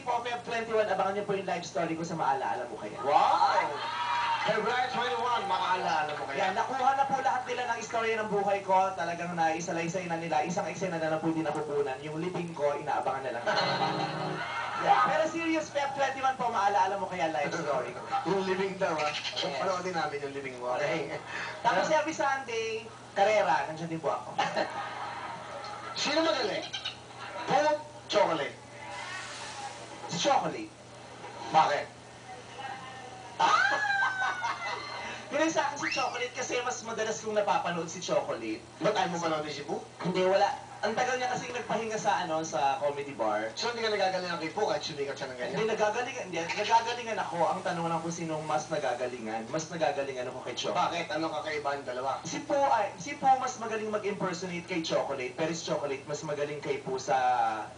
po, Feb 21, abangan niyo po yung live story ko sa Maalaala Mo Kaya. Wow! February 21, makaalala mo kaya. Yan, nakuha na po lahat nila ng istorya ng buhay ko. Talagang naisalaysay na nila. Isang eksena na lang po hindi napupunan. Yung liping ko, inaabangan na lang. Yeah. Pero serious, Feb 21 po, Maalaala Mo Kaya live story ko. Yung living daw, ha? Yes. Panoodin namin yung living mo. Okay. Tapos every Sunday, karera, nandiyan din po ako. Sino magaling? Pulot, chocolate. Si Chocolate. Bakit? Pero sa akin si Chocolate kasi mas madalas kong napapanood si Chocolate. Ba't ayaw mo manood si Poo? Hindi, wala. Ang tagal niya kasi nagpahinga sa sa comedy bar. So hindi ka nagagalingan kay Poo kahit sumikat siya ng ganyan? Hindi, nagagalingan ako. Ang tanong lang kung sinong mas nagagalingan. Mas nagagalingan ako kay Chocolate. Bakit? Anong kakaibahan dalawa? Si Po mas magaling mag-impersonate kay Chocolate, pero si Chocolate mas magaling kay Po sa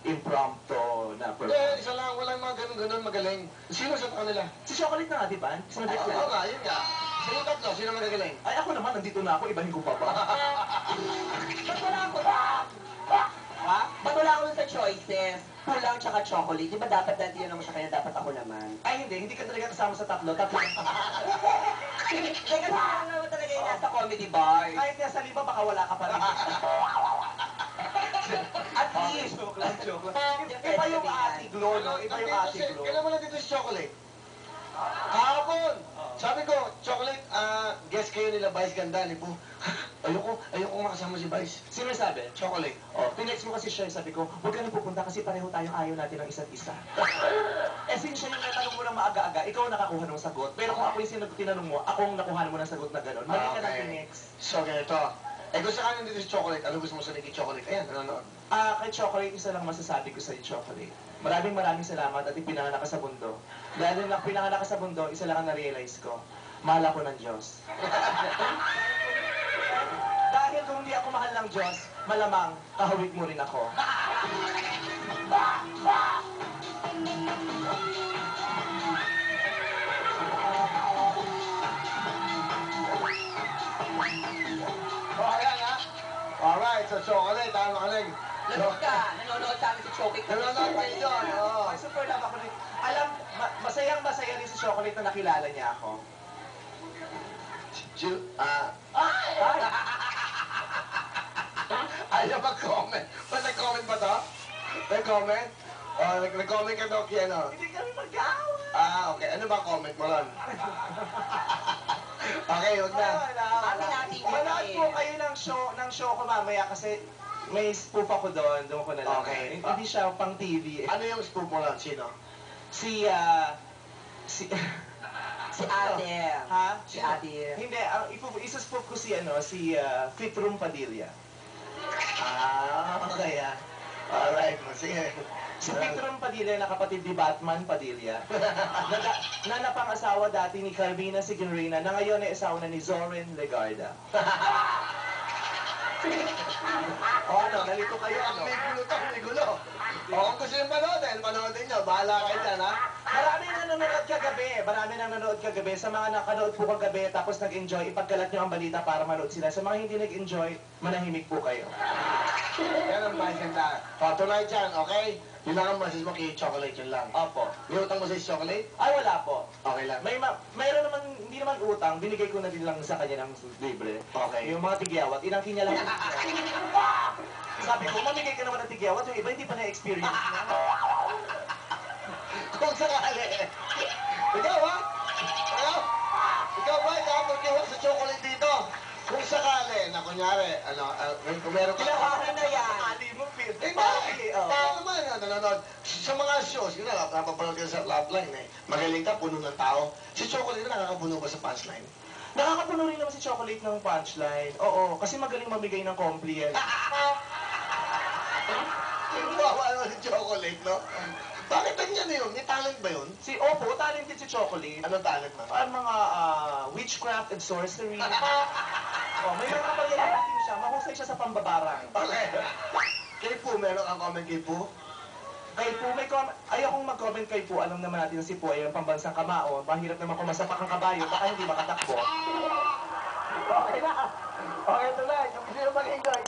impromptu na Hindi, performance. isa lang. Walang mga ganun-ganun magaling. Sino sa kanila? Si Chocolate na nga, di ba? Sa Oo nga, yun nga. Sino tatlo? Sino magagaling? Ay, ako naman, nandito na ako, ibahin ko pa ba? Ba't wala ako? Ha? Ba't wala ako sa choices? Pulang tsaka chocolate. Di ba dapat dati yun ako sa kanya, dapat ako naman? Ay, hindi ka talaga kasama sa tatlo. Tatlo lang. Teka, saan naman talaga yung nasa comedy bar? Kahit nasa lima, baka wala ka pa rin. At least, Joke lang. Iba yung ate Glo, no? Iba yung ate Glo. Kailan mo nandito si Chocolate? Kahapon! Sabi ko, Chocolate, guess kayo nila Vice ganda ni Poo. ayoko makasama si Vice. Sino yung sabi? Chocolate. Oh, tinext mo kasi siya, sabi ko, huwag ka nang pupunta kasi pareho tayong ayaw natin ng isa't isa. Since siya yung natanong mo ng maaga-aga, ikaw ang nakakuha ng sagot. Pero kung ako yung tinanong mo, ako ang nakuha mo ng sagot na gano'n. Mali ka na tinext. So, ganito. Kung saan nandito si Chocolate, ano gusto mo sabihin kay Chocolate? Ayan, nanonood. Kay Chocolate, isa lang masasabi ko sa'yo, Chocolate. Maraming salamat at ipinanganak ka sa mundo. Dahil na pinanganak ka sa mundo, isa lang ang na-realize ko. Mahal ako ng Diyos. Dahil kung hindi ako mahal ng Diyos, malamang kahawig mo rin ako. Ayan, ha? Alright, so Chocolate, ano ka lang? lagot ka. Nanonood sa amin si Chocolate. Nanonood kayo dyan, oo. Ay, super love ako rin. Alam, masayang-masaya rin si Chocolate na nakilala niya ako. Ay! Ayaw mag-comment. Ba't nag-comment ba to? Nag-comment? Nag-comment ka daw kaya ano? Hindi kami mag-away. Okay. Ano ba comment mo ron? Okay, huwag na. Manood po kayo ng show ko mamaya kasi may spoof ako doon ko na lang. Okay. Hindi siya pang TV. Ano yung spoof mo ron? Sino? Si Si Ate. Ha? Si Ate. Hindi, isa-spoof ko si Fit Room Padilla. Okay. Alright, sige. Si Fit Room Padilla na kapatid ni Batman Padilla. na napang-asawa dati ni Carmina Signorina na ngayon ay asawa na ni Zoren Legarda. Nalito kayo, ano? May gulo. Kung gusto yung panoodin nyo. Bahala kayo dyan, ha? Marami nang nanonood kagabi. Sa mga nakanood po kagabi tapos nag-enjoy, ipagkalat nyo ang balita para manood sila. Sa mga hindi nag-enjoy, manahimik po kayo. Yan ang message na. Tonight dyan, okay? Yun lang ang message mo kay Chocolate, yun lang. Opo. May utang mo sa Chocolate? Ay, wala po. Okay lang. Mayroon naman, hindi naman utang, binigay ko na din lang sa kanya ng libre. Okay. Yung mga tigyawat, inangkin niya lang. Sabi ko, mamigay ka naman ng tigyawat, yung iba hindi pa na-experience na. Kung sakali. Ikaw, ha? Ikaw ba? Ikaw magkiwag sa Chocolate dito. Kung sakali, na kunyari, kung meron ka... Kailangan na yan. Ali mo, Phil. Hindi! Tao naman, nanonood. Sa mga shows, yun na, napapanood ka sa Love-Line, magaling ka, puno ng tao. Si Chocolate na nakakapuno ba sa punchline? Nakakapuno rin naman si Chocolate ng punchline. Oo, kasi magaling mamigay ng compli yan. Kawawa naman si Chocolate, no? Bakit ganyan yun? May talent ba yun? Opo, talented si Chocolate. Anong talent na? Ang mga witchcraft and sorcery. May mga kapagyarihan siya. Mahusay siya sa pambabarang. Okay. Kay Poo, meron kang comment kay Poo? Kay Poo, ayokong mag-comment kay Poo. Alam naman natin na si Poo ay ang pambansang kamao. Mahirap naman kung masapak ang kabayo. Baka hindi makatakbo. Okay na. Okay, ito na. Yung gusto mag-enjoy.